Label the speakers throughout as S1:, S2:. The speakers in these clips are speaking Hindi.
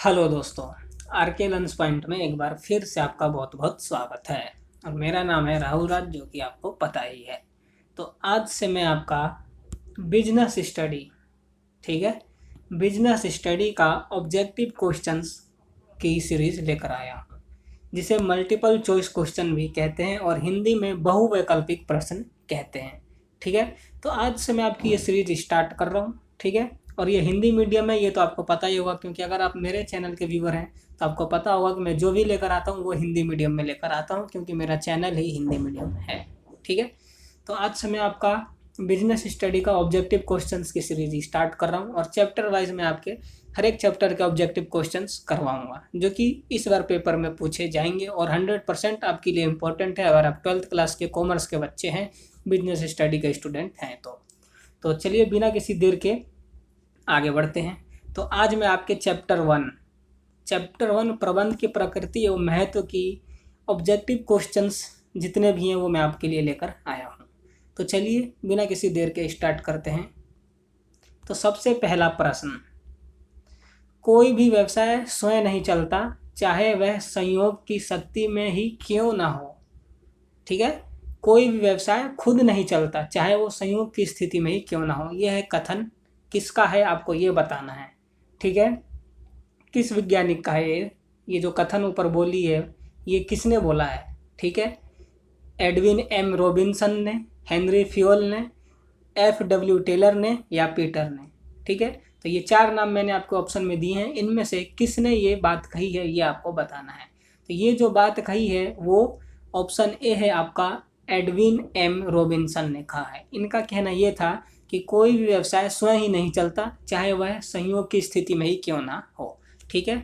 S1: हेलो दोस्तों। आर के लंच पॉइंट में एक बार फिर से आपका बहुत बहुत स्वागत है। और मेरा नाम है राहुल राज, जो कि आपको पता ही है। तो आज से मैं आपका बिजनेस स्टडी, ठीक है, बिजनेस स्टडी का ऑब्जेक्टिव क्वेश्चंस की सीरीज लेकर आया हूँ, जिसे मल्टीपल चॉइस क्वेश्चन भी कहते हैं और हिंदी में बहुवैकल्पिक प्रश्न कहते हैं। ठीक है, तो आज से मैं आपकी ये सीरीज स्टार्ट कर रहा हूँ। ठीक है, और ये हिंदी मीडियम है, ये तो आपको पता ही होगा, क्योंकि अगर आप मेरे चैनल के व्यूअर हैं तो आपको पता होगा कि मैं जो भी लेकर आता हूँ वो हिंदी मीडियम में लेकर आता हूँ, क्योंकि मेरा चैनल ही हिंदी मीडियम है। ठीक है, तो आज से मैं आपका बिजनेस स्टडी का ऑब्जेक्टिव क्वेश्चंस की सीरीज स्टार्ट कर रहा हूँ और चैप्टर वाइज मैं आपके हर एक चैप्टर के ऑब्जेक्टिव क्वेश्चंस करवाऊंगा, जो कि इस बार पेपर में पूछे जाएंगे और 100% आपके लिए इम्पोर्टेंट है अगर आप 12th क्लास के कॉमर्स के बच्चे हैं, बिजनेस स्टडी के स्टूडेंट हैं। तो चलिए बिना किसी देर के आगे बढ़ते हैं। तो आज मैं आपके चैप्टर वन प्रबंध की प्रकृति एवं महत्व की ऑब्जेक्टिव क्वेश्चंस जितने भी हैं वो मैं आपके लिए लेकर आया हूँ। तो चलिए बिना किसी देर के स्टार्ट करते हैं। तो सबसे पहला प्रश्न, कोई भी व्यवसाय स्वयं नहीं चलता, चाहे वह संयोग की शक्ति में ही क्यों ना हो। ठीक है, कोई भी व्यवसाय खुद नहीं चलता, चाहे वो संयोग की स्थिति में ही क्यों ना हो। यह है कथन किसका है, आपको ये बताना है। ठीक है, किस वैज्ञानिक का है ये जो कथन ऊपर बोली है, ये किसने बोला है। ठीक है, एडविन एम रॉबिन्सन ने, हेनरी फ्योल ने, एफ डब्ल्यू टेलर ने या पीटर ने। ठीक है, तो ये चार नाम मैंने आपको ऑप्शन में दिए हैं, इनमें से किसने ये बात कही है ये आपको बताना है। तो ये जो बात कही है वो ऑप्शन ए है आपका, एडविन एम रॉबिन्सन ने कहा है। इनका कहना ये था कि कोई भी व्यवसाय स्वयं ही नहीं चलता, चाहे वह संयोग की स्थिति में ही क्यों ना हो। ठीक है,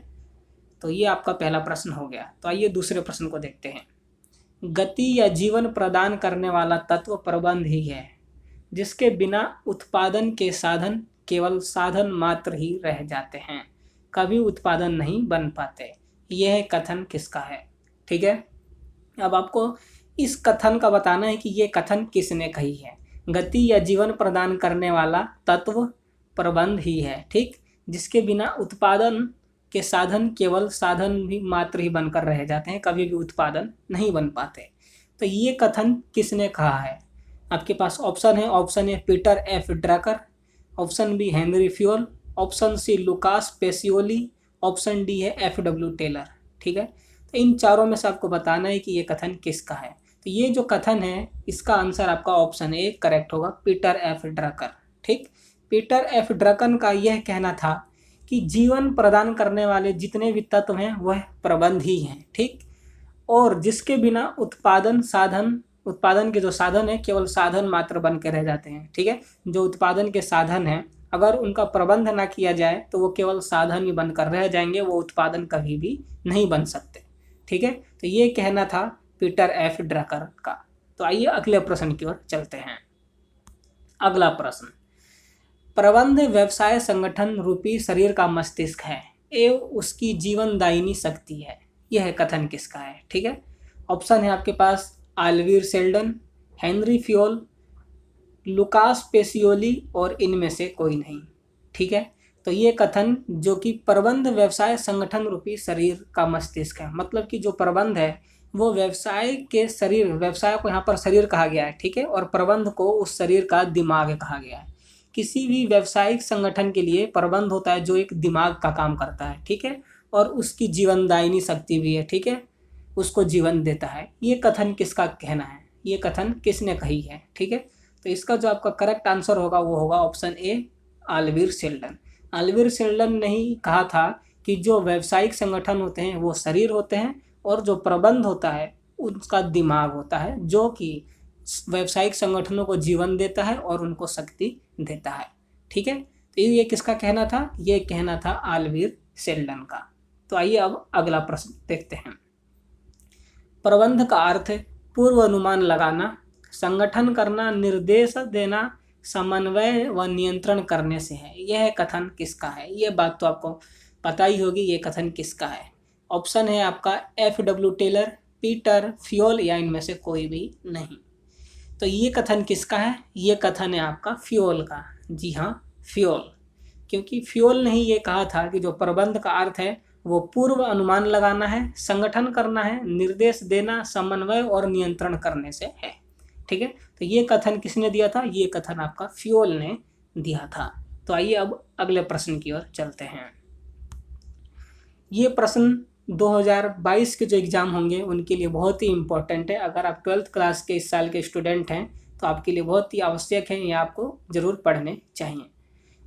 S1: तो ये आपका पहला प्रश्न हो गया। तो आइए दूसरे प्रश्न को देखते हैं। गति या जीवन प्रदान करने वाला तत्व प्रबंध ही है, जिसके बिना उत्पादन के साधन केवल साधन मात्र ही रह जाते हैं, कभी उत्पादन नहीं बन पाते। यह कथन किसका है। ठीक है, अब आपको इस कथन का बताना है कि ये कथन किसने कही है। गति या जीवन प्रदान करने वाला तत्व प्रबंध ही है, ठीक, जिसके बिना उत्पादन के साधन केवल साधन भी मात्र ही बनकर रह जाते हैं, कभी भी उत्पादन नहीं बन पाते। तो ये कथन किसने कहा है। आपके पास ऑप्शन है, option A Peter F Drucker, option B Henri Fayol, option C Lucas Pacioli, option D है एफ डब्ल्यू टेलर। ठीक है, तो इन चारों में से आपको बताना है कि ये कथन किसका है। तो ये जो कथन है इसका आंसर आपका ऑप्शन ए करेक्ट होगा, पीटर एफ ड्रकर। ठीक, पीटर एफ ड्रकन का यह कहना था कि जीवन प्रदान करने वाले जितने भी तत्व हैं वह प्रबंध ही हैं। ठीक, और जिसके बिना उत्पादन के जो साधन है केवल साधन मात्र बन के रह जाते हैं। ठीक है, जो उत्पादन के साधन हैं अगर उनका प्रबंध ना किया जाए तो वो केवल साधन ही बनकर रह जाएंगे, वो उत्पादन कभी भी नहीं बन सकते। ठीक है, तो ये कहना था पीटर एफ ड्रकर का। तो आइए अगले प्रश्न की ओर चलते हैं। अगला प्रश्न, प्रबंध व्यवसाय संगठन रूपी शरीर का मस्तिष्क है एवं उसकी जीवनदायिनी शक्ति है। यह कथन किसका है। ठीक है, ऑप्शन है आपके पास Oliver Sheldon, Henry Fayol, Lucas Pacioli और इनमें से कोई नहीं। ठीक है, तो ये कथन जो कि प्रबंध व्यवसाय संगठन रूपी शरीर का मस्तिष्क है, मतलब कि जो प्रबंध है वो व्यवसाय के शरीर, व्यवसाय को यहाँ पर शरीर कहा गया है। ठीक है, और प्रबंध को उस शरीर का दिमाग कहा गया है। किसी भी व्यावसायिक संगठन के लिए प्रबंध होता है जो एक दिमाग का काम करता है। ठीक है, और उसकी जीवनदायिनी शक्ति भी है। ठीक है, उसको जीवन देता है। ये कथन किसका कहना है, ये कथन किसने कही है। ठीक है, तो इसका जो आपका करेक्ट आंसर होगा वो होगा ऑप्शन ए, आल्वीर सेल्डन। आल्वीर सेल्डन ने ही कहा था कि जो व्यावसायिक संगठन होते हैं वो शरीर होते हैं और जो प्रबंध होता है उसका दिमाग होता है, जो कि व्यावसायिक संगठनों को जीवन देता है और उनको शक्ति देता है। ठीक है, तो ये किसका कहना था, ये कहना था आल्वीर सेल्डन का। तो आइए अब अगला प्रश्न देखते हैं। प्रबंध का अर्थ पूर्व अनुमान लगाना, संगठन करना, निर्देश देना, समन्वय व नियंत्रण करने से है। यह कथन किसका है। यह बात तो आपको पता ही होगी, ये कथन किसका है। ऑप्शन है आपका F W Taylor, Peter, Fayol या इनमें से कोई भी नहीं। तो ये कथन किसका है, ये कथन है आपका फ्योल का। जी हाँ, फ्योल, क्योंकि फ्योल ने ही ये कहा था कि जो प्रबंध का अर्थ है वो पूर्व अनुमान लगाना है, संगठन करना है, निर्देश देना, समन्वय और नियंत्रण करने से है। ठीक है, तो ये कथन किसने दिया था? ये कथन आपका फ्योल ने दिया था। तो आइए अब अगले प्रश्न की ओर चलते हैं। ये प्रश्न 2022 के जो एग्ज़ाम होंगे उनके लिए बहुत ही इम्पोर्टेंट है। अगर आप 12th क्लास के इस साल के स्टूडेंट हैं तो आपके लिए बहुत ही आवश्यक है, ये आपको ज़रूर पढ़ने चाहिए।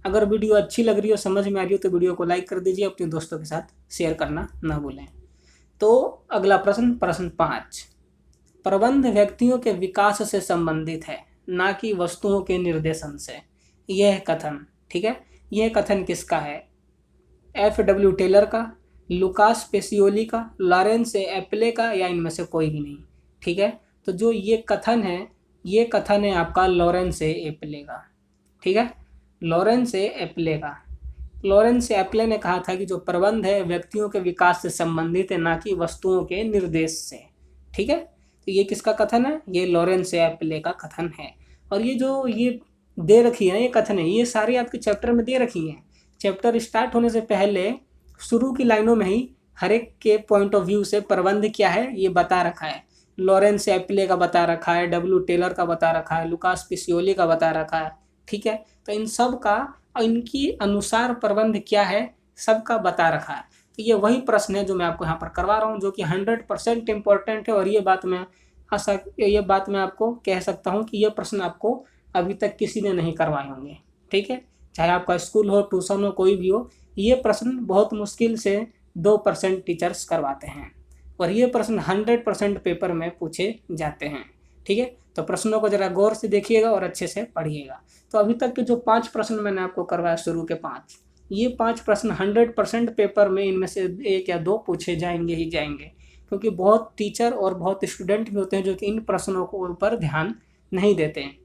S1: अगर वीडियो अच्छी लग रही हो, समझ में आ रही हो, तो वीडियो को लाइक कर दीजिए, अपने दोस्तों के साथ शेयर करना ना भूलें। तो अगला प्रश्न, प्रश्न 5, प्रबंध व्यक्तियों के विकास से संबंधित है, ना कि वस्तुओं के निर्देशन से। यह कथन, ठीक है, यह कथन किसका है? F.W. टेलर का, लुकास पेसियोली का, लॉरेंस एप्ले का, या इनमें से कोई भी नहीं। ठीक है, तो जो ये कथन है आपका लॉरेंस एप्ले का। ठीक है, लॉरेंस एप्ले का। लॉरेंस एप्ले ने कहा था कि जो प्रबंध है व्यक्तियों के विकास से संबंधित है, ना कि वस्तुओं के निर्देश से। ठीक है, तो ये किसका कथन है? ये लॉरेंस एप्ले का कथन है। और ये जो ये दे रखी है, ये कथन है, ये सारी आपके चैप्टर में दे रखी हैं। चैप्टर स्टार्ट होने से पहले शुरू की लाइनों में ही हर एक के पॉइंट ऑफ व्यू से प्रबंध क्या है ये बता रखा है। लॉरेंस एप्ले का बता रखा है, डब्ल्यू टेलर का बता रखा है, लुकास पेसियोली का बता रखा है। ठीक है, तो इन सब का इनकी अनुसार प्रबंध क्या है सबका बता रखा है। तो ये वही प्रश्न है जो मैं आपको यहाँ पर करवा रहा हूँ, जो कि 100% इम्पोर्टेंट है। और ये बात मैं आपको कह सकता हूँ कि ये प्रश्न आपको अभी तक किसी ने नहीं करवाए होंगे। ठीक है, चाहे आपका स्कूल हो, ट्यूशन हो, कोई भी हो, ये प्रश्न बहुत मुश्किल से 2% टीचर्स करवाते हैं और ये प्रश्न 100% पेपर में पूछे जाते हैं। ठीक है, तो प्रश्नों को जरा गौर से देखिएगा और अच्छे से पढ़िएगा। तो अभी तक के जो 5 प्रश्न मैंने आपको करवाया, शुरू के 5, ये 5 प्रश्न 100% पेपर में इनमें से 1 या 2 पूछे जाएंगे ही जाएंगे, क्योंकि बहुत टीचर और बहुत स्टूडेंट भी होते हैं जो कि इन प्रश्नों को ऊपर ध्यान नहीं देते हैं।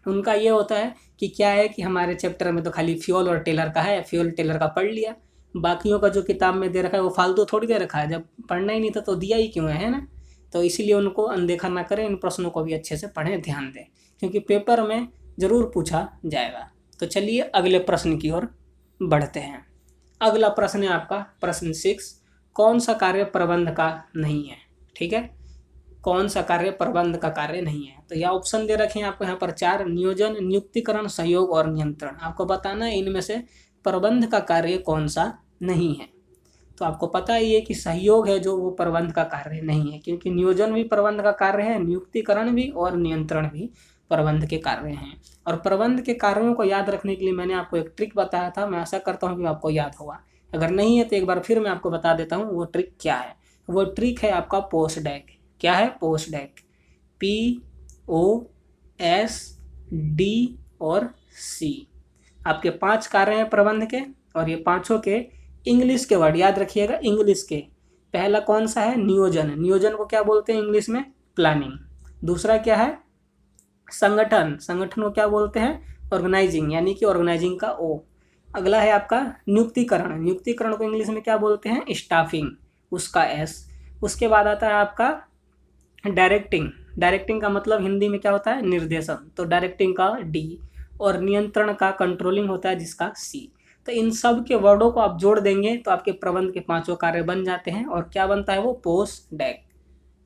S1: उनका ये होता है कि क्या है कि हमारे चैप्टर में तो खाली फ्योल और टेलर का है, फ्योल टेलर का पढ़ लिया, बाकियों का जो किताब में दे रखा है वो फालतू थोड़ी दे रखा है, जब पढ़ना ही नहीं था तो दिया ही क्यों है ना। तो इसीलिए उनको अनदेखा ना करें, इन प्रश्नों को भी अच्छे से पढ़ें, ध्यान दें, क्योंकि पेपर में ज़रूर पूछा जाएगा। तो चलिए अगले प्रश्न की ओर बढ़ते हैं। अगला प्रश्न है आपका प्रश्न 6, कौन सा कार्य प्रबंध का नहीं है? ठीक है, कौन सा कार्य प्रबंध का कार्य नहीं है? तो यह ऑप्शन दे रखे हैं आपको यहाँ पर 4, नियोजन, नियुक्तिकरण, सहयोग और नियंत्रण। आपको बताना है इनमें से प्रबंध का कार्य कौन सा नहीं है। तो आपको पता ही है कि सहयोग है जो वो प्रबंध का कार्य नहीं है, क्योंकि नियोजन भी प्रबंध का कार्य है, नियुक्तिकरण भी और नियंत्रण भी प्रबंध के कार्य हैं। और प्रबंध के कार्यों को याद रखने के लिए मैंने आपको एक ट्रिक बताया था, मैं आशा करता हूँ कि आपको याद होगा। अगर नहीं है तो एक बार फिर मैं आपको बता देता हूँ वो ट्रिक क्या है। वो ट्रिक है आपका पोस्टडैक। क्या है? पोस्टडैक। POSD और C आपके 5 कार्य हैं प्रबंध के, और ये पांचों के इंग्लिश के वर्ड याद रखिएगा। इंग्लिश के पहला कौन सा है? नियोजन। नियोजन को क्या बोलते हैं इंग्लिश में? प्लानिंग। दूसरा क्या है? संगठन। संगठन को क्या बोलते हैं? ऑर्गेनाइजिंग, यानी कि ऑर्गेनाइजिंग का O। अगला है आपका नियुक्तिकरण। नियुक्तिकरण को इंग्लिश में क्या बोलते हैं? स्टाफिंग, उसका S। उसके बाद आता है आपका डायरेक्टिंग। डायरेक्टिंग का मतलब हिंदी में क्या होता है? निर्देशन, तो डायरेक्टिंग का D। और नियंत्रण का कंट्रोलिंग होता है जिसका C। तो इन सब के वर्डों को आप जोड़ देंगे तो आपके प्रबंध के 5 कार्य बन जाते हैं। और क्या बनता है वो? पोस्टडैक।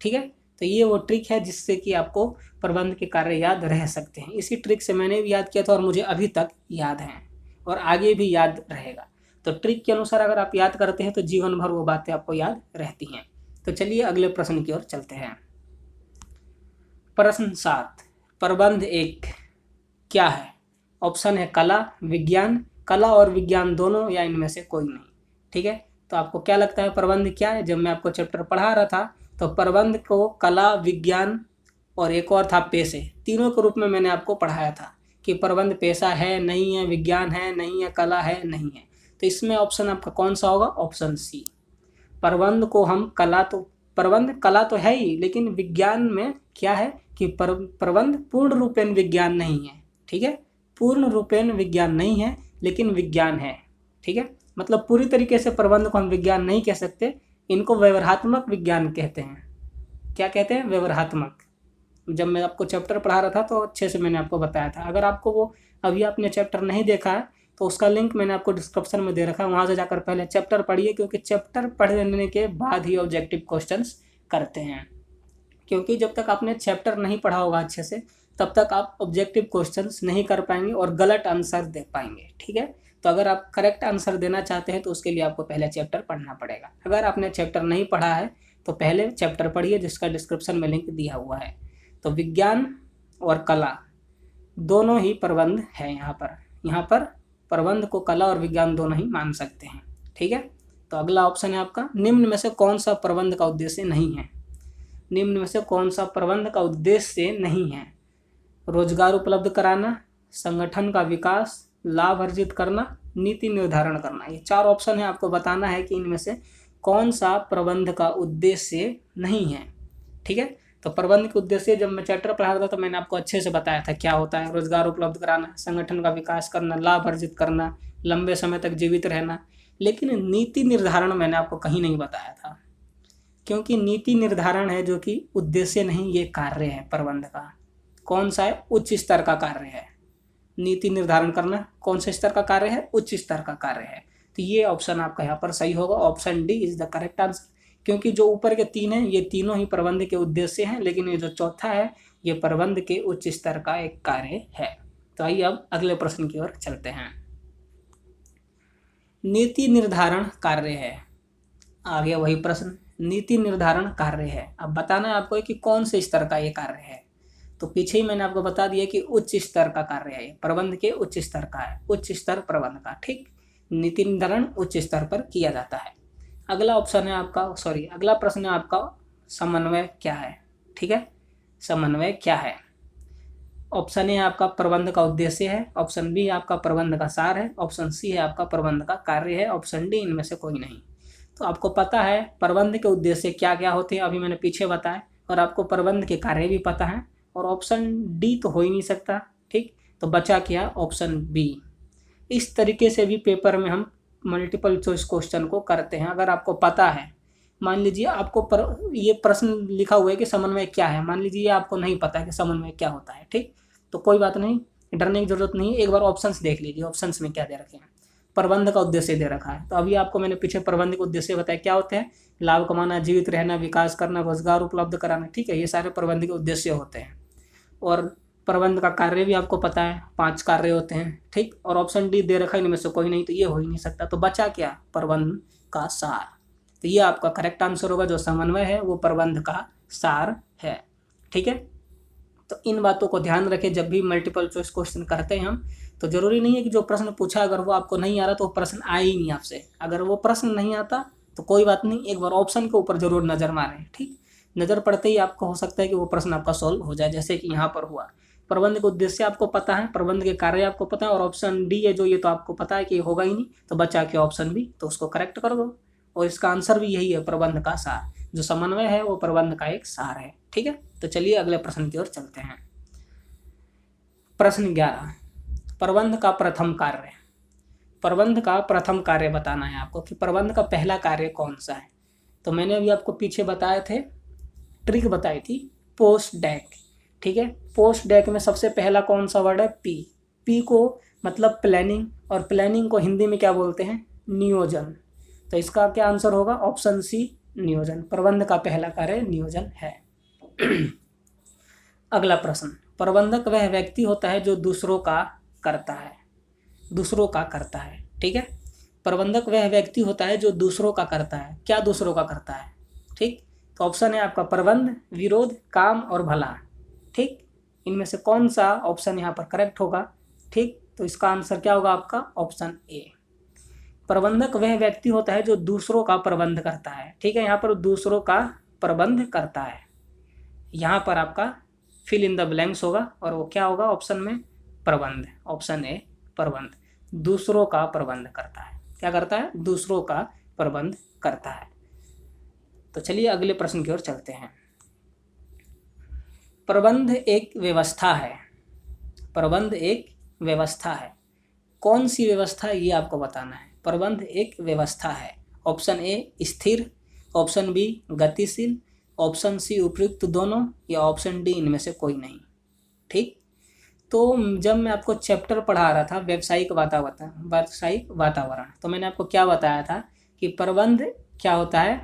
S1: ठीक है, तो ये वो ट्रिक है जिससे कि आपको प्रबंध के कार्य याद रह सकते हैं। इसी ट्रिक से मैंने भी याद किया था और मुझे अभी तक याद है और आगे भी याद रहेगा। तो ट्रिक के अनुसार अगर आप याद करते हैं तो जीवन भर वो बातें आपको याद रहती हैं। तो चलिए अगले प्रश्न की ओर चलते हैं। प्रश्न 7, प्रबंध 1 क्या है? ऑप्शन है कला, विज्ञान, कला और विज्ञान दोनों, या इनमें से कोई नहीं। ठीक है, तो आपको क्या लगता है प्रबंध क्या है? जब मैं आपको चैप्टर पढ़ा रहा था तो प्रबंध को कला, विज्ञान और एक और था पेशे, तीनों के रूप में मैंने आपको पढ़ाया था कि प्रबंध पेशा है, नहीं है, विज्ञान है, नहीं है, कला है, नहीं है। तो इसमें ऑप्शन आपका कौन सा होगा? Option C। प्रबंध को हम प्रबंध कला तो है ही, लेकिन विज्ञान में क्या है कि प्रबंध पूर्ण रूपेण विज्ञान नहीं है। ठीक है, पूर्ण रूपेण विज्ञान नहीं है लेकिन विज्ञान है। ठीक है, मतलब पूरी तरीके से प्रबंध को हम विज्ञान नहीं कह सकते, इनको व्यवहारात्मक विज्ञान कहते हैं। क्या कहते हैं? व्यवहारात्मक। जब मैं आपको चैप्टर पढ़ा रहा था तो अच्छे से मैंने आपको बताया था। अगर आपको वो अभी आपने चैप्टर नहीं देखा है तो उसका लिंक मैंने आपको डिस्क्रिप्शन में दे रखा है, वहाँ से जाकर पहले चैप्टर पढ़िए, क्योंकि चैप्टर पढ़ लेने के बाद ही ऑब्जेक्टिव क्वेश्चंस करते हैं। क्योंकि जब तक आपने चैप्टर नहीं पढ़ा होगा अच्छे से, तब तक आप ऑब्जेक्टिव क्वेश्चंस नहीं कर पाएंगे और गलत आंसर दे पाएंगे। ठीक है, तो अगर आप करेक्ट आंसर देना चाहते हैं तो उसके लिए आपको पहले चैप्टर पढ़ना पड़ेगा। अगर आपने चैप्टर नहीं पढ़ा है तो पहले चैप्टर पढ़िए, जिसका डिस्क्रिप्शन में लिंक दिया हुआ है। तो विज्ञान और कला दोनों ही प्रबंध है यहाँ पर प्रबंध को कला और विज्ञान दोनों ही मान सकते हैं। ठीक है, तो अगला ऑप्शन है आपका, निम्न में से कौन सा प्रबंध का उद्देश्य नहीं है। निम्न में से कौन सा प्रबंध का उद्देश्य नहीं है। रोजगार उपलब्ध कराना, संगठन का विकास, लाभ अर्जित करना, नीति निर्धारण करना। ये 4 ऑप्शन है, आपको बताना है कि इनमें से कौन सा प्रबंध का उद्देश्य नहीं है। ठीक है, तो प्रबंध के उद्देश्य जब मैं चैप्टर पढ़ा रहा था तो मैंने आपको अच्छे से बताया था क्या होता है। रोजगार उपलब्ध कराना, संगठन का विकास करना, लाभ अर्जित करना, लंबे समय तक जीवित रहना। लेकिन नीति निर्धारण मैंने आपको कहीं नहीं बताया था, क्योंकि नीति निर्धारण है जो कि उद्देश्य नहीं, ये कार्य है प्रबंध का। कौन सा है, उच्च स्तर का कार्य है। नीति निर्धारण करना कौन से स्तर का कार्य है, उच्च स्तर का कार्य है। तो ये ऑप्शन आपका यहाँ पर सही होगा, option D is the correct answer. क्योंकि जो ऊपर के 3 हैं ये तीनों ही प्रबंध के उद्देश्य हैं, लेकिन ये जो चौथा है ये प्रबंध के उच्च स्तर का एक कार्य है। तो आइए अब अगले प्रश्न की ओर चलते हैं। नीति निर्धारण कार्य है, आ गया वही प्रश्न, नीति निर्धारण कार्य है। अब बताना है आपको कि कौन से स्तर का ये कार्य है। तो पीछे ही मैंने आपको बता दिया कि उच्च स्तर का कार्य है, प्रबंध के उच्च स्तर का है, उच्च स्तर प्रबंध का। ठीक, नीति निर्धारण उच्च स्तर पर किया जाता है। अगला ऑप्शन है आपका, अगला प्रश्न है आपका, समन्वय क्या है। ठीक है, समन्वय क्या है। ऑप्शन ए आपका प्रबंध का उद्देश्य है, ऑप्शन बी आपका प्रबंध का सार है, ऑप्शन सी है आपका प्रबंध का कार्य है, ऑप्शन डी इनमें से कोई नहीं। तो आपको पता है प्रबंध के उद्देश्य क्या क्या होते हैं, अभी मैंने पीछे बताया, और आपको प्रबंध के कार्य भी पता है, और ऑप्शन डी तो हो ही नहीं सकता। ठीक, तो बचा क्या, ऑप्शन बी। इस तरीके से भी पेपर में हम मल्टीपल चॉइस क्वेश्चन को करते हैं। अगर आपको पता है, मान लीजिए आपको ये प्रश्न लिखा हुआ है कि समन्वय क्या है, मान लीजिए आपको नहीं पता है कि समन्वय क्या होता है। ठीक, तो कोई बात नहीं, डरने की जरूरत नहीं है। एक बार ऑप्शंस देख लीजिए, ऑप्शंस में क्या दे रखे हैं। प्रबंध का उद्देश्य दे रखा है, तो अभी आपको मैंने पीछे प्रबंध का उद्देश्य बताया क्या होते हैं, लाभ कमाना, जीवित रहना, विकास करना, रोजगार उपलब्ध कराना। ठीक है, ये सारे प्रबंध के उद्देश्य होते हैं। और प्रबंध का कार्य भी आपको पता है, 5 कार्य होते हैं। ठीक, और ऑप्शन डी दे रखा है, इनमें से कोई नहीं, तो ये हो ही नहीं सकता। तो बचा क्या, प्रबंध का सार। तो ये आपका करेक्ट आंसर होगा, जो समन्वय है वो प्रबंध का सार है। ठीक है, तो इन बातों को ध्यान रखें जब भी मल्टीपल चॉइस क्वेश्चन करते हैं हम। तो जरूरी नहीं है कि जो प्रश्न पूछा अगर वो आपको नहीं आ रहा तो वो प्रश्न आए ही नहीं आपसे। अगर वो प्रश्न नहीं आता तो कोई बात नहीं, एक बार ऑप्शन के ऊपर जरूर नजर मारें। ठीक, नजर पड़ते ही आपको हो सकता है कि वो प्रश्न आपका सॉल्व हो जाए, जैसे कि यहाँ पर हुआ। प्रबंध का उद्देश्य आपको पता है, प्रबंध के कार्य आपको पता है, और ऑप्शन डी है जो, ये तो आपको पता है कि होगा ही नहीं, तो बचा के ऑप्शन बी, तो उसको करेक्ट कर दो। और इसका आंसर भी यही है, प्रबंध का सार। जो समन्वय है वो प्रबंध का एक सार है। ठीक है, तो चलिए अगले प्रश्न की ओर चलते हैं। प्रश्न 11, प्रबंध का प्रथम कार्य। प्रबंध का प्रथम कार्य बताना है आपको कि प्रबंध का पहला कार्य कौन सा है। तो मैंने अभी आपको पीछे बताए थे, ट्रिक बताई थी, पोस्ट डैक। ठीक है, पोस्ट डैक में सबसे पहला कौन सा वर्ड है, पी। पी को मतलब प्लानिंग, और प्लानिंग को हिंदी में क्या बोलते हैं, नियोजन। तो इसका क्या आंसर होगा, ऑप्शन सी, नियोजन। प्रबंध का पहला कार्य नियोजन है। अगला प्रश्न, प्रबंधक वह व्यक्ति होता है जो दूसरों का करता है, दूसरों का करता है। ठीक है, प्रबंधक वह व्यक्ति होता है जो दूसरों का करता है। क्या दूसरों का करता है। ठीक, तो ऑप्शन है आपका प्रबंध, विरोध, काम और भला। ठीक, इनमें से कौन सा ऑप्शन यहाँ पर करेक्ट होगा। ठीक, तो इसका आंसर क्या होगा आपका, ऑप्शन ए। प्रबंधक वह व्यक्ति होता है जो दूसरों का प्रबंध करता है। ठीक है, यहाँ पर दूसरों का प्रबंध करता है, यहाँ पर आपका फिल इन द ब्लैंक्स होगा, और वो क्या होगा ऑप्शन में, प्रबंध। ऑप्शन ए, प्रबंध। दूसरों का प्रबंध करता है, क्या करता है, दूसरों का प्रबंध करता है। तो चलिए अगले प्रश्न की ओर चलते हैं। प्रबंध एक व्यवस्था है, प्रबंध एक व्यवस्था है। कौन सी व्यवस्था, ये आपको बताना है। प्रबंध एक व्यवस्था है, ऑप्शन ए स्थिर, ऑप्शन बी गतिशील, ऑप्शन सी उपयुक्त दोनों, या ऑप्शन डी इनमें से कोई नहीं। ठीक, तो जब मैं आपको चैप्टर पढ़ा रहा था व्यावसायिक वातावरण, तो मैंने आपको क्या बताया था कि प्रबंध क्या होता है,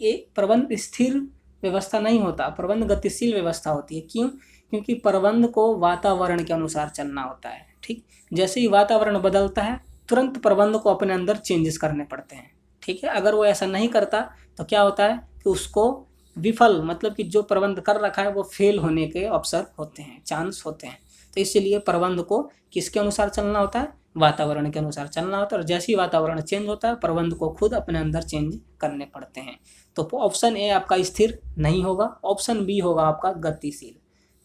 S1: एक प्रबंध स्थिर व्यवस्था नहीं होता, प्रबंध गतिशील व्यवस्था होती है। क्यों? क्योंकि प्रबंध को वातावरण के अनुसार चलना होता है। ठीक, जैसे ही वातावरण बदलता है तुरंत प्रबंध को अपने अंदर चेंजेस करने पड़ते हैं। ठीक है, अगर वो ऐसा नहीं करता तो क्या होता है कि उसको विफल, मतलब कि जो प्रबंध कर रखा है वो फेल होने के अवसर होते हैं, चांस होते हैं। तो इसलिए प्रबंध को किसके अनुसार चलना होता है, वातावरण के अनुसार चलना होता है। और जैसे ही वातावरण चेंज होता है प्रबंध को खुद अपने अंदर चेंज करने पड़ते हैं। तो ऑप्शन ए आपका स्थिर नहीं होगा, ऑप्शन बी होगा आपका गतिशील।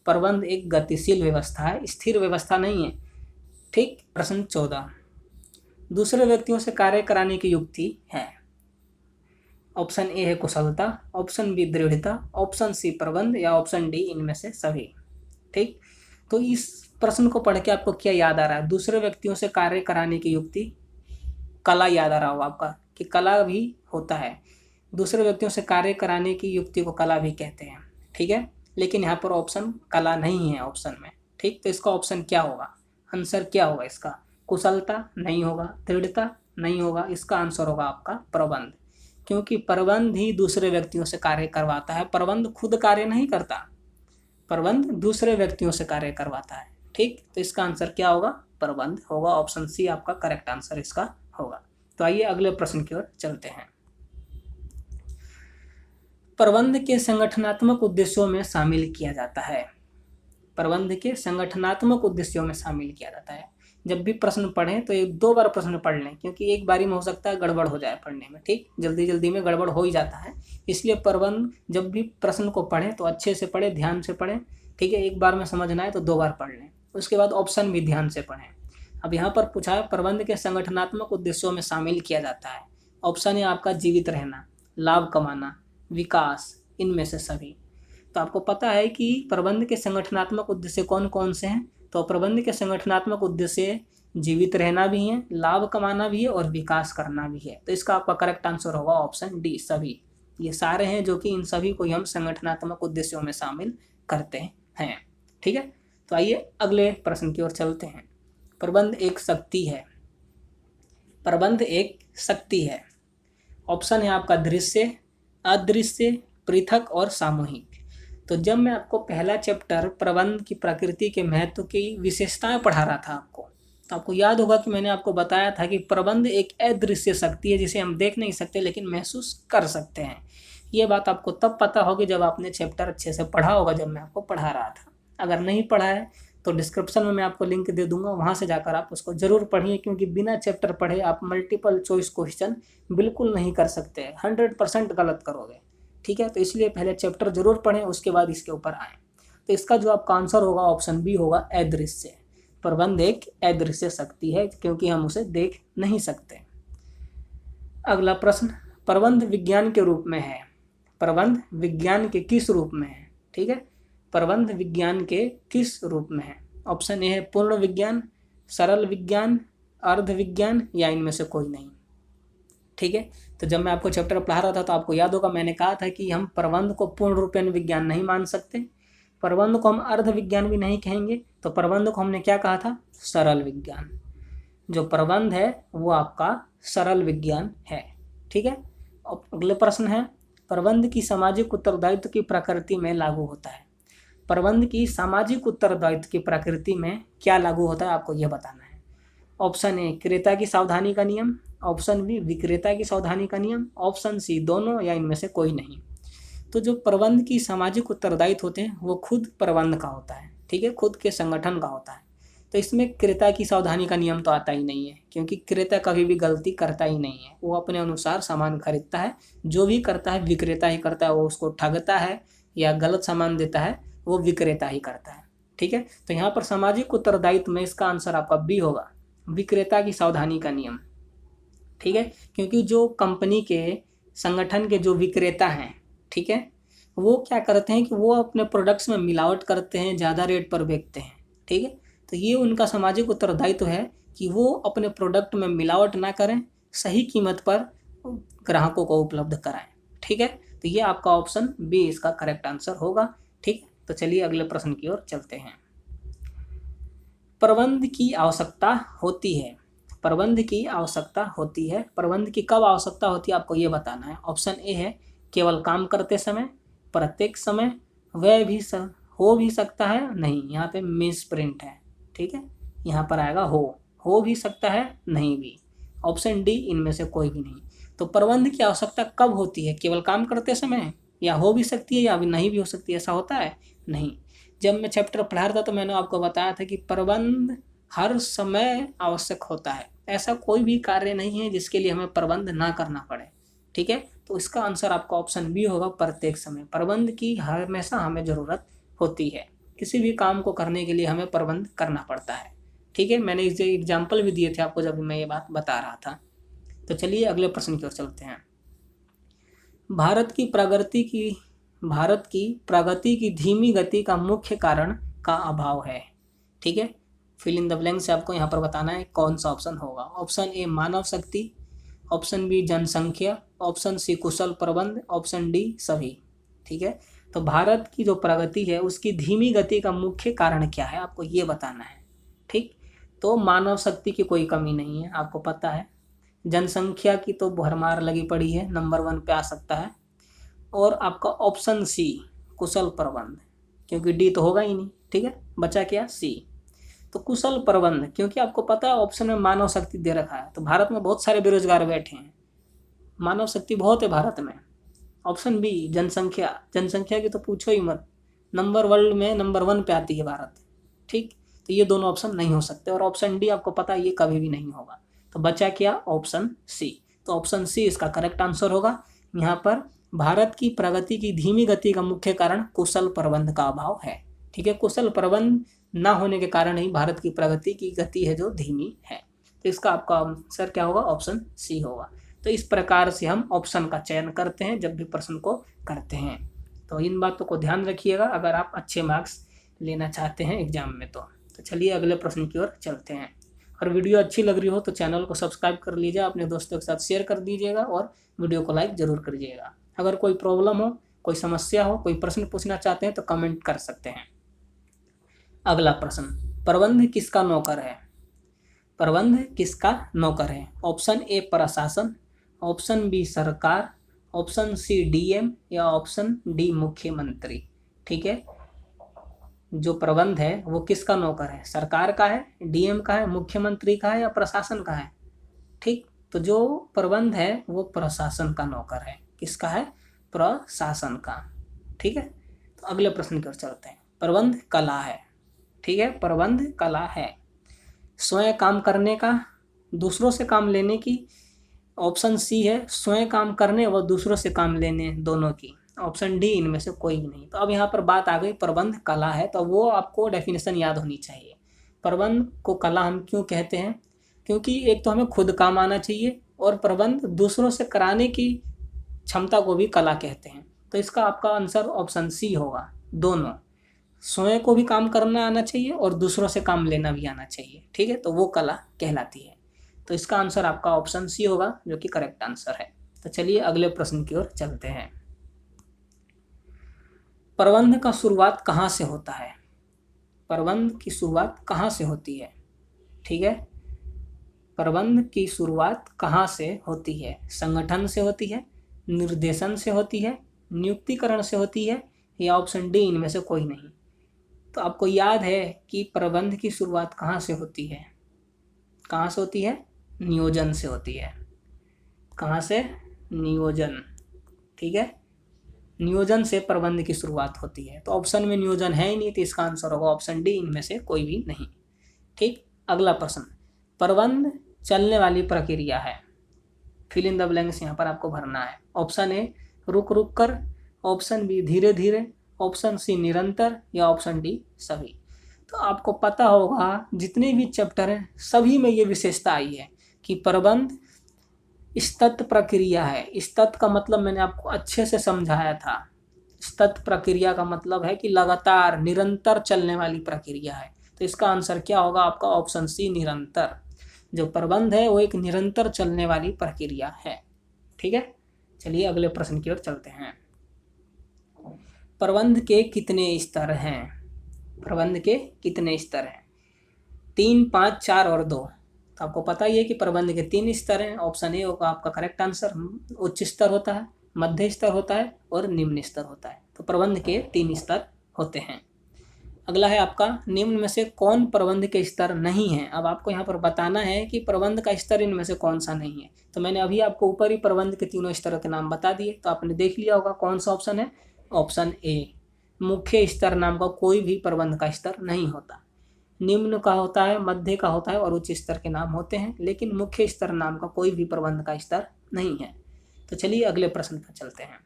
S1: प्रबंध एक गतिशील व्यवस्था है, स्थिर व्यवस्था नहीं है। ठीक, प्रश्न 14, दूसरे व्यक्तियों से कार्य कराने की युक्ति है। ऑप्शन ए है कुशलता, ऑप्शन बी दृढ़ता, ऑप्शन सी प्रबंध, या ऑप्शन डी इनमें से सभी। ठीक, तो इस प्रश्न को पढ़ के आपको क्या याद आ रहा है? दूसरे व्यक्तियों से कार्य कराने की युक्ति, कला याद आ रहा होगा आपका कि कला भी होता है। दूसरे व्यक्तियों से कार्य कराने की युक्ति को कला भी कहते हैं। ठीक है, लेकिन यहाँ पर ऑप्शन कला नहीं है ऑप्शन में। ठीक, तो इसका ऑप्शन क्या होगा, आंसर क्या होगा इसका? कुशलता नहीं होगा, दृढ़ता नहीं होगा, इसका आंसर होगा आपका प्रबंध। क्योंकि प्रबंध ही दूसरे व्यक्तियों से कार्य करवाता है, प्रबंध खुद कार्य नहीं करता, प्रबंध दूसरे व्यक्तियों से कार्य करवाता है। ठीक, तो इसका आंसर क्या होगा? प्रबंध होगा। ऑप्शन सी आपका करेक्ट आंसर इसका होगा। तो आइए अगले प्रश्न की ओर चलते हैं। प्रबंध के संगठनात्मक उद्देश्यों में शामिल किया जाता है। प्रबंध के संगठनात्मक उद्देश्यों में शामिल किया जाता है। जब भी प्रश्न पढ़ें तो एक दो बार प्रश्न पढ़ लें, क्योंकि एक बारी में हो सकता है गड़बड़ हो जाए पढ़ने में। ठीक, जल्दी जल्दी में गड़बड़ हो ही जाता है, इसलिए प्रबंध जब भी प्रश्न को पढ़ें तो अच्छे से पढ़ें, ध्यान से पढ़ें। ठीक है, एक बार में समझ ना आए तो दो बार पढ़ लें, उसके बाद ऑप्शन भी ध्यान से पढ़ें। अब यहाँ पर पूछा है प्रबंध के संगठनात्मक उद्देश्यों में शामिल किया जाता है। ऑप्शन है आपका जीवित रहना, लाभ कमाना, विकास, इनमें से सभी। तो आपको पता है कि प्रबंध के संगठनात्मक उद्देश्य कौन कौन से हैं? तो प्रबंध के संगठनात्मक उद्देश्य जीवित रहना भी है, लाभ कमाना भी है और विकास करना भी है। तो इसका आपका करेक्ट आंसर होगा ऑप्शन डी, सभी। ये सारे हैं जो कि इन सभी को हम संगठनात्मक उद्देश्यों में शामिल करते हैं। ठीक है, तो आइए अगले प्रश्न की ओर चलते हैं। प्रबंध एक शक्ति है, प्रबंध एक शक्ति है। ऑप्शन है आपका दृश्य, अदृश्य, पृथक और सामूहिक। तो जब मैं आपको पहला चैप्टर प्रबंध की प्रकृति के महत्व की विशेषताएं पढ़ा रहा था आपको, तो आपको याद होगा कि मैंने आपको बताया था कि प्रबंध एक अदृश्य शक्ति है जिसे हम देख नहीं सकते लेकिन महसूस कर सकते हैं। ये बात आपको तब पता होगी जब आपने चैप्टर अच्छे से पढ़ा होगा, जब मैं आपको पढ़ा रहा था। अगर नहीं पढ़ा है तो डिस्क्रिप्शन में मैं आपको लिंक दे दूंगा, वहाँ से जाकर आप उसको ज़रूर पढ़िए, क्योंकि बिना चैप्टर पढ़े आप मल्टीपल चॉइस क्वेश्चन बिल्कुल नहीं कर सकते, 100% गलत करोगे। ठीक है, तो इसलिए पहले चैप्टर जरूर पढ़ें, उसके बाद इसके ऊपर आएँ। तो इसका जो आपका आंसर होगा ऑप्शन बी होगा, अदृश्य। प्रबंध एक अदृश्य शक्ति है क्योंकि हम उसे देख नहीं सकते। अगला प्रश्न, प्रबंध विज्ञान के रूप में है। प्रबंध विज्ञान के किस रूप में है? ठीक है, प्रबंध विज्ञान के किस रूप में है? ऑप्शन ए है पूर्ण विज्ञान, सरल विज्ञान, अर्ध विज्ञान, या इनमें से कोई नहीं। ठीक है, तो जब मैं आपको चैप्टर पढ़ा रहा था तो आपको याद होगा मैंने कहा था कि हम प्रबंध को पूर्ण रूपेण विज्ञान नहीं मान सकते, प्रबंध को हम अर्ध विज्ञान भी नहीं कहेंगे, तो प्रबंध को हमने क्या कहा था? सरल विज्ञान। जो प्रबंध है वो आपका सरल विज्ञान है। ठीक है, अगले प्रश्न है, प्रबंध की सामाजिक उत्तरदायित्व की प्रकृति में लागू होता है। प्रबंध की सामाजिक उत्तरदायित्व की प्रकृति में क्या लागू होता है आपको यह बताना है। ऑप्शन ए क्रेता की सावधानी का नियम, ऑप्शन बी विक्रेता की सावधानी का नियम, ऑप्शन सी दोनों, या इनमें से कोई नहीं। तो जो प्रबंध की सामाजिक उत्तरदायित्व होते हैं वो खुद प्रबंध का होता है। ठीक है, खुद के संगठन का होता है। तो इसमें क्रेता की सावधानी का नियम तो आता ही नहीं है, क्योंकि क्रेता कभी भी गलती करता ही नहीं है, वो अपने अनुसार सामान खरीदता है। जो भी करता है विक्रेता ही करता है, वो उसको ठगता है या गलत सामान देता है वो विक्रेता ही करता है। ठीक है, तो यहाँ पर सामाजिक उत्तरदायित्व में इसका आंसर आपका बी होगा, विक्रेता की सावधानी का नियम। ठीक है, क्योंकि जो कंपनी के संगठन के जो विक्रेता हैं, ठीक है, वो क्या करते हैं कि वो अपने प्रोडक्ट्स में मिलावट करते हैं, ज़्यादा रेट पर बेचते हैं। ठीक है, तो ये उनका सामाजिक उत्तरदायित्व है कि वो अपने प्रोडक्ट में मिलावट ना करें, सही कीमत पर ग्राहकों को उपलब्ध कराएं। ठीक है, तो ये आपका ऑप्शन बी इसका करेक्ट आंसर होगा। ठीक है, तो चलिए अगले प्रश्न की ओर चलते हैं। प्रबंध की आवश्यकता होती है। प्रबंध की आवश्यकता होती है। प्रबंध की कब आवश्यकता होती है आपको ये बताना है। ऑप्शन ए है केवल काम करते समय, प्रत्येक समय, वह भी हो भी सकता है, नहीं, यहाँ पे मिस प्रिंट है, ठीक है, यहाँ पर आएगा हो भी सकता है, नहीं भी। ऑप्शन डी इनमें से कोई भी नहीं। तो प्रबंध की आवश्यकता कब होती है? केवल काम करते समय, या हो भी सकती है या नहीं भी हो सकती है, ऐसा होता है नहीं। जब मैं चैप्टर पढ़ा रहा था तो मैंने आपको बताया था कि प्रबंध हर समय आवश्यक होता है। ऐसा कोई भी कार्य नहीं है जिसके लिए हमें प्रबंध ना करना पड़े, ठीक है। तो इसका आंसर आपका ऑप्शन बी होगा, प्रत्येक समय। प्रबंध की हमेशा हमें ज़रूरत होती है। किसी भी काम को करने के लिए हमें प्रबंध करना पड़ता है, ठीक है। मैंने इस एग्जाम्पल भी दिए थे आपको जब मैं ये बात बता रहा था। तो चलिए अगले प्रश्न की ओर चलते हैं। भारत की प्रगति की धीमी गति का मुख्य कारण का अभाव है, ठीक है। फिल इन द ब्लैंक से आपको यहाँ पर बताना है कौन सा ऑप्शन होगा। ऑप्शन ए मानव शक्ति, ऑप्शन बी जनसंख्या, ऑप्शन सी कुशल प्रबंध, ऑप्शन डी सभी, ठीक है। तो भारत की जो प्रगति है उसकी धीमी गति का मुख्य कारण क्या है आपको ये बताना है, ठीक। तो मानव शक्ति की कोई कमी नहीं है, आपको पता है। जनसंख्या की तो भरमार लगी पड़ी है, नंबर 1 पे आ सकता है। और आपका ऑप्शन सी कुशल प्रबंध, क्योंकि डी तो होगा ही नहीं, ठीक है। बचा क्या? सी। तो कुशल प्रबंध, क्योंकि आपको पता है ऑप्शन में मानव शक्ति दे रखा है, तो भारत में बहुत सारे बेरोजगार बैठे हैं, मानव शक्ति बहुत है भारत में। ऑप्शन बी जनसंख्या, जनसंख्या की तो पूछो ही मत, वर्ल्ड में नंबर 1 पे आती है भारत, ठीक। तो ये दोनों ऑप्शन नहीं हो सकते, और ऑप्शन डी आपको पता है ये कभी भी नहीं होगा। तो बचा क्या? Option C. तो ऑप्शन सी इसका करेक्ट आंसर होगा। यहाँ पर भारत की प्रगति की धीमी गति का मुख्य कारण कुशल प्रबंध का अभाव है, ठीक है। कुशल प्रबंध ना होने के कारण ही भारत की प्रगति की गति है जो धीमी है। तो इसका आपका आंसर क्या होगा? ऑप्शन सी होगा। तो इस प्रकार से हम ऑप्शन का चयन करते हैं जब भी प्रश्न को करते हैं। तो इन बातों को ध्यान रखिएगा अगर आप अच्छे मार्क्स लेना चाहते हैं एग्जाम में। तो चलिए अगले प्रश्न की ओर चलते हैं। और वीडियो अच्छी लग रही हो तो चैनल को सब्सक्राइब कर लीजिए, अपने दोस्तों के साथ शेयर कर दीजिएगा और वीडियो को लाइक ज़रूर करिएगा। अगर कोई प्रॉब्लम हो, कोई समस्या हो, कोई प्रश्न पूछना चाहते हैं तो कमेंट कर सकते हैं। अगला प्रश्न, प्रबंध किसका नौकर है? प्रबंध किसका नौकर है? ऑप्शन ए प्रशासन, ऑप्शन बी सरकार, ऑप्शन सी डीएम या ऑप्शन डी मुख्यमंत्री, ठीक है। जो प्रबंध है वो किसका नौकर है? सरकार का है, डीएम का है, मुख्यमंत्री का है या प्रशासन का है, ठीक। तो जो प्रबंध है वो प्रशासन का नौकर है। किसका है? प्रशासन का, ठीक है। तो अगले प्रश्न की ओर चलते हैं। प्रबंध कला है, ठीक है। प्रबंध कला है स्वयं काम करने का, दूसरों से काम लेने की। ऑप्शन सी है स्वयं काम करने व दूसरों से काम लेने, दोनों की। ऑप्शन डी इनमें से कोई भी नहीं। तो अब यहाँ पर बात आ गई प्रबंध कला है, तो वो आपको डेफिनेशन याद होनी चाहिए। प्रबंध को कला हम क्यों कहते हैं? क्योंकि एक तो हमें खुद काम आना चाहिए, और प्रबंध दूसरों से कराने की क्षमता को भी कला कहते हैं। तो इसका आपका आंसर ऑप्शन सी होगा, दोनों। स्वयं को भी काम करना आना चाहिए और दूसरों से काम लेना भी आना चाहिए, ठीक है। तो वो कला कहलाती है। तो इसका आंसर आपका ऑप्शन सी होगा, जो कि करेक्ट आंसर है। तो चलिए अगले प्रश्न की ओर चलते हैं। प्रबंध का शुरुआत कहाँ से होता है? प्रबंध की शुरुआत कहाँ से होती है, ठीक है। प्रबंध की शुरुआत कहाँ से होती है? संगठन से होती है, निर्देशन से होती है, नियुक्तिकरण से होती है, या ऑप्शन डी इनमें से कोई नहीं। तो आपको याद है कि प्रबंध की शुरुआत कहाँ से होती है? कहाँ से होती है? नियोजन से होती है। कहाँ से? नियोजन, ठीक है। नियोजन से प्रबंध की शुरुआत होती है। तो ऑप्शन में नियोजन है ही नहीं, तो इसका आंसर होगा ऑप्शन डी इनमें से कोई भी नहीं, ठीक। अगला प्रश्न, प्रबंध चलने वाली प्रक्रिया है। फिल इन द ब्लैंक्स यहाँ पर आपको भरना है। ऑप्शन ए रुक रुक कर, ऑप्शन बी धीरे धीरे, ऑप्शन सी निरंतर, या ऑप्शन डी सभी। तो आपको पता होगा जितने भी चैप्टर हैं सभी में ये विशेषता आई है कि प्रबंध सतत प्रक्रिया है। सतत का मतलब मैंने आपको अच्छे से समझाया था। सतत प्रक्रिया का मतलब है कि लगातार निरंतर चलने वाली प्रक्रिया है। तो इसका आंसर क्या होगा आपका? ऑप्शन सी निरंतर। जो प्रबंध है वो एक निरंतर चलने वाली प्रक्रिया है, ठीक है। चलिए अगले प्रश्न की ओर चलते हैं। प्रबंध के कितने स्तर हैं? प्रबंध के कितने स्तर हैं? 3, 5, 4 और 2। तो आपको पता ही है कि प्रबंध के 3 स्तर हैं। ऑप्शन ए होगा आपका करेक्ट आंसर। उच्च स्तर होता है, मध्य स्तर होता है और निम्न स्तर होता है। तो प्रबंध के 3 स्तर होते हैं। अगला है आपका, निम्न में से कौन प्रबंध के स्तर नहीं है। अब आपको यहाँ पर बताना है कि प्रबंध का स्तर इनमें से कौन सा नहीं है। तो मैंने अभी आपको ऊपर ही प्रबंध के तीनों स्तरों के नाम बता दिए, तो आपने देख लिया होगा कौन सा ऑप्शन है। ऑप्शन ए, मुख्य स्तर नाम का कोई भी प्रबंध का स्तर नहीं होता। निम्न का होता है, मध्य का होता है और उच्च स्तर के नाम होते हैं, लेकिन मुख्य स्तर नाम का कोई भी प्रबंध का स्तर नहीं है। तो चलिए अगले प्रश्न पर चलते हैं।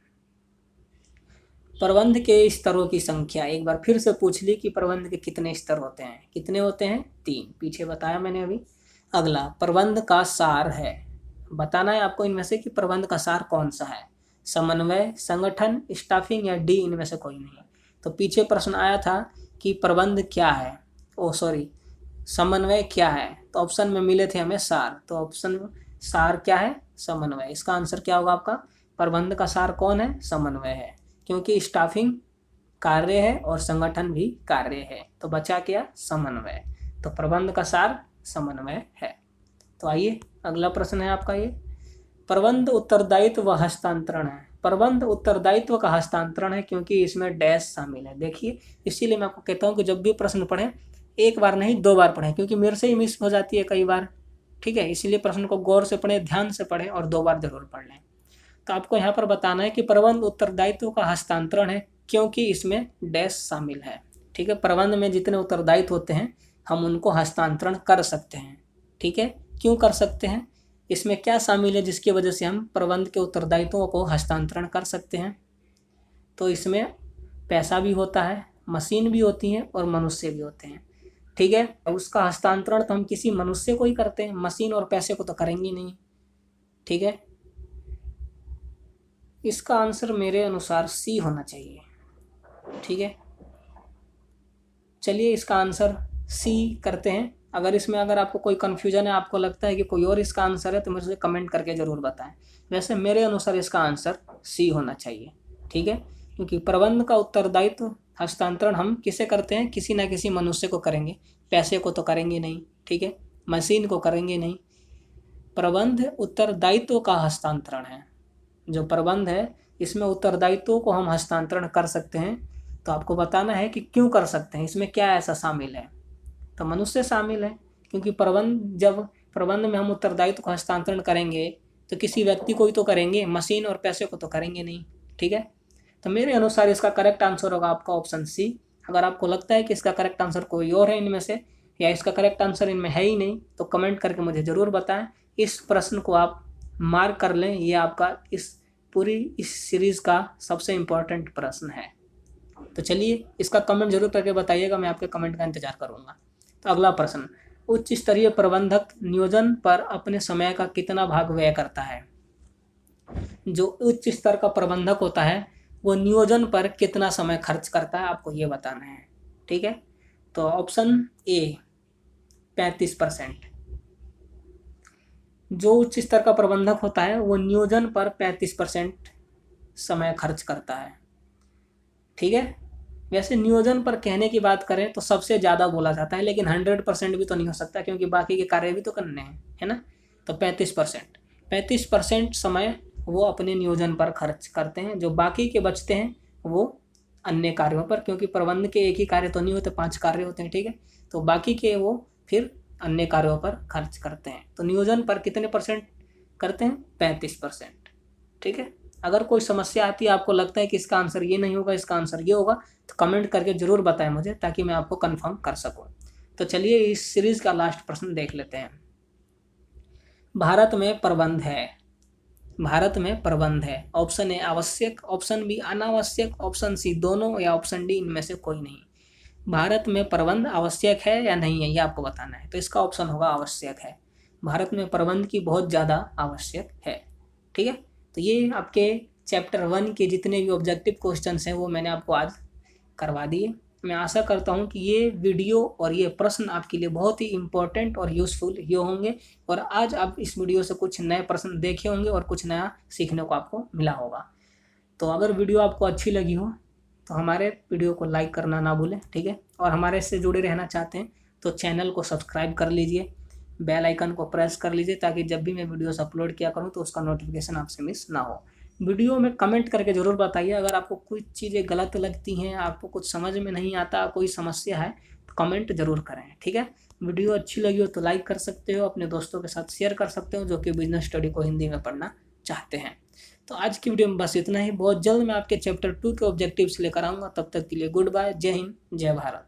S1: प्रबंध के स्तरों की संख्या एक बार फिर से पूछ ली कि प्रबंध के कितने स्तर होते हैं। कितने होते हैं? 3, पीछे बताया मैंने अभी। अगला, प्रबंध का सार है। बताना है आपको इनमें से कि प्रबंध का सार कौन सा है। समन्वय, संगठन, स्टाफिंग या डी इनमें से कोई नहीं। तो पीछे प्रश्न आया था कि प्रबंध क्या है, समन्वय क्या है। तो ऑप्शन में मिले थे हमें सार, तो ऑप्शन सार क्या है? समन्वय। इसका आंसर क्या होगा आपका? प्रबंध का सार कौन है? समन्वय है, क्योंकि स्टाफिंग कार्य है और संगठन भी कार्य है। तो बचा क्या? समन्वय। तो प्रबंध का सार समन्वय है। तो आइए अगला प्रश्न है आपका ये, प्रबंध उत्तरदायित्व व हस्तांतरण है। प्रबंध उत्तरदायित्व का हस्तांतरण है, क्योंकि इसमें डैश शामिल है। देखिए, इसीलिए मैं आपको कहता हूँ कि जब भी प्रश्न पढ़ें, एक बार नहीं 2 बार पढ़ें, क्योंकि मेरे से ही मिस हो जाती है कई बार। ठीक है, इसीलिए प्रश्न को गौर से पढ़ें, ध्यान से पढ़ें और 2 बार जरूर पढ़ लें। तो आपको यहाँ पर बताना है कि प्रबंध उत्तरदायित्व का हस्तांतरण है, क्योंकि इसमें डैश शामिल है। ठीक है, प्रबंध में जितने उत्तरदायित्व होते हैं हम उनको हस्तांतरण कर सकते हैं। ठीक है, क्यों कर सकते हैं? इसमें क्या शामिल है जिसकी वजह से हम प्रबंध के उत्तरदायित्वों को हस्तांतरण कर सकते हैं? तो इसमें पैसा भी होता है, मशीन भी होती हैं और मनुष्य भी होते हैं। ठीक है, उसका हस्तांतरण तो हम किसी मनुष्य को ही करते हैं, मशीन और पैसे को तो करेंगे नहीं। ठीक है, इसका आंसर मेरे अनुसार सी होना चाहिए। ठीक है, चलिए इसका आंसर सी करते हैं। अगर आपको कोई कन्फ्यूजन है, आपको लगता है कि कोई और इसका आंसर है, तो मुझे कमेंट करके ज़रूर बताएं। वैसे मेरे अनुसार इसका आंसर सी होना चाहिए। ठीक है, क्योंकि प्रबंध का उत्तरदायित्व हस्तांतरण हम किसे करते हैं? किसी ना किसी मनुष्य को करेंगे, पैसे को तो करेंगे नहीं। ठीक है, मशीन को करेंगे नहीं। प्रबंध उत्तरदायित्व का हस्तांतरण है। जो प्रबंध है इसमें उत्तरदायित्वों को हम हस्तांतरण कर सकते हैं। तो आपको बताना है कि क्यों कर सकते हैं, इसमें क्या ऐसा शामिल है। तो मनुष्य शामिल है, क्योंकि जब प्रबंध में हम उत्तरदायित्व को हस्तांतरण करेंगे तो किसी व्यक्ति को ही तो करेंगे, मशीन और पैसे को तो करेंगे नहीं। ठीक है, तो मेरे अनुसार इसका करेक्ट आंसर होगा आपका ऑप्शन सी। अगर आपको लगता है कि इसका करेक्ट आंसर कोई और है इनमें से, या इसका करेक्ट आंसर इनमें है ही नहीं, तो कमेंट करके मुझे ज़रूर बताएं। इस प्रश्न को आप मार्क कर लें, ये आपका इस सीरीज़ का सबसे इम्पोर्टेंट प्रश्न है। तो चलिए इसका कमेंट जरूर करके बताइएगा, मैं आपके कमेंट का इंतजार करूंगा। तो अगला प्रश्न, उच्च स्तरीय प्रबंधक नियोजन पर अपने समय का कितना भाग व्यय करता है। जो उच्च स्तर का प्रबंधक होता है वो नियोजन पर कितना समय खर्च करता है, आपको ये बताना है। ठीक है, तो ऑप्शन ए 35%। जो उच्च स्तर का प्रबंधक होता है वो नियोजन पर 35% समय खर्च करता है। ठीक है, वैसे नियोजन पर कहने की बात करें तो सबसे ज़्यादा बोला जाता है, लेकिन 100% भी तो नहीं हो सकता, क्योंकि बाकी के कार्य भी तो करने हैं, है ना। तो 35% समय वो अपने नियोजन पर खर्च करते हैं। जो बाकी के बचते हैं वो अन्य कार्यों पर, क्योंकि प्रबंध के एक ही कार्य तो नहीं होते, 5 कार्य होते हैं। ठीक है, तो बाकी के वो फिर अन्य कार्यों पर खर्च करते हैं। तो नियोजन पर कितने % करते हैं? 35%। ठीक है, अगर कोई समस्या आती है, आपको लगता है कि इसका आंसर ये नहीं होगा, इसका आंसर ये होगा, तो कमेंट करके ज़रूर बताएं मुझे, ताकि मैं आपको कंफर्म कर सकूं। तो चलिए इस सीरीज़ का लास्ट प्रश्न देख लेते हैं। भारत में प्रबंध है। ऑप्शन ए आवश्यक, ऑप्शन बी अनावश्यक, ऑप्शन सी दोनों, या ऑप्शन डी इनमें से कोई नहीं। भारत में प्रबंध आवश्यक है या नहीं है, ये आपको बताना है। तो इसका ऑप्शन होगा आवश्यक है। भारत में प्रबंध की बहुत ज़्यादा आवश्यक है। ठीक है, तो ये आपके चैप्टर 1 के जितने भी ऑब्जेक्टिव क्वेश्चंस हैं वो मैंने आपको आज करवा दिए। मैं आशा करता हूँ कि ये वीडियो और ये प्रश्न आपके लिए बहुत ही इम्पोर्टेंट और यूज़फुल ये होंगे, और आज आप इस वीडियो से कुछ नए प्रश्न देखे होंगे और कुछ नया सीखने को आपको मिला होगा। तो अगर वीडियो आपको अच्छी लगी हो तो हमारे वीडियो को लाइक करना ना भूलें। ठीक है, और हमारे से जुड़े रहना चाहते हैं तो चैनल को सब्सक्राइब कर लीजिए, बेल आइकन को प्रेस कर लीजिए, ताकि जब भी मैं वीडियोस अपलोड किया करूँ तो उसका नोटिफिकेशन आपसे मिस ना हो। वीडियो में कमेंट करके ज़रूर बताइए अगर आपको कुछ चीज़ें गलत लगती हैं, आपको कुछ समझ में नहीं आता, कोई समस्या है तो कमेंट ज़रूर करें, ठीक है। वीडियो अच्छी लगी हो तो लाइक कर सकते हो, अपने दोस्तों के साथ शेयर कर सकते हो जो कि बिजनेस स्टडी को हिंदी में पढ़ना चाहते हैं। तो आज की वीडियो में बस इतना ही। बहुत जल्द मैं आपके चैप्टर 2 के ऑब्जेक्टिव्स लेकर आऊँगा। तब तक के लिए गुड बाय, जय हिंद, जय भारत।